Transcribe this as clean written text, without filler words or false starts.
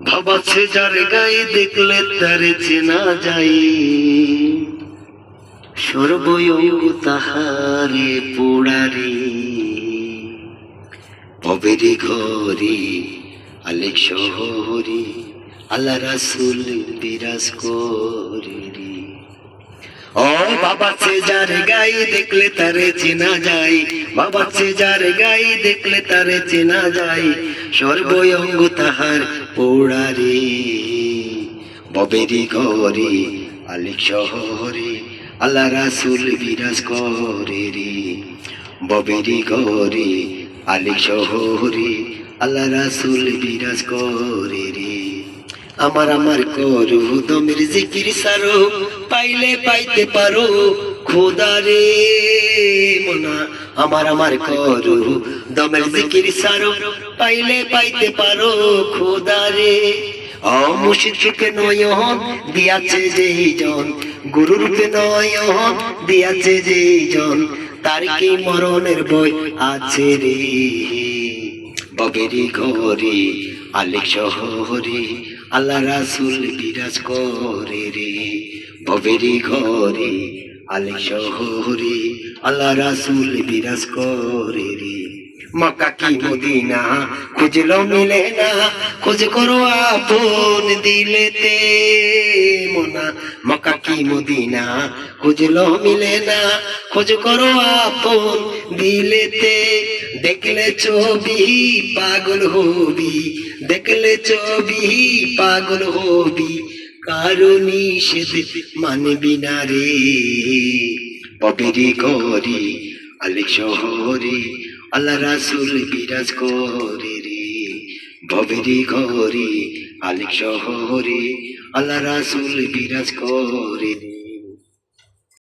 ভাবাচ্ছে যার গায়ে দেখলে তারে চেনা যায়, সর্বঙ্গ তাহারে পোড়ারে। ভবেরি ঘরে আলেক শহরে আল্লাহ রাসূল বিরাজ করে রে। ও বাবা সে যার গায়ে দেখলে তারে চেনা যায়, বাবা সে যার গায়ে দেখলে তারে চেনা যায়, সর্বঙ্গ তাহার পোড়ারে। ভবেরি ঘরে আলেক শহরে আল্লাহ রাসূল বিরাজ করে রে। ভবেরি ঘরে আলেক শহরে আল্লাহ রাসূল বিরাজ করে রে। আমার করু দমের জিকির সারো, পাইলে পাইতে পারো খোদা রে মোনা। আমার করু দমের জিকির সারো, পাইলে পাইতে পারো খোদা রে। মুর্শিদকে নয়ন দিয়াছে যেই জন, গুরুরূপে নয়ন দিয়াছে যেই জন, তার কি মরণের বই আছে রে। ভবেরি ঘরে আলেক শহরে আল্লাহ রাসূল বিরাজ করে রে। ভবেরি ঘরে আলেক শহরে আল্লাহ রাসূল বিরাজ করে রে। মক্কা কি মদিনা খুঁজলো মিলে না, খোঁজ করো আপন দিলেতে মোনা। মক্কা কি মদিনা খুঁজলো মিলে না, খোঁজ করো আপন দিলেতে। দেখলে ছবি পাগল হবি, দেখলে ছবি পাগল হবি, কারো নিষেধ মানবি না রে। ভবেরি ঘরে আলেক শহরে আল্লাহ রাসূল বিরাজ করে রে। ভবেরি ঘরে আলেক শহরে আল্লাহ রাসূল বিরাজ করে রে।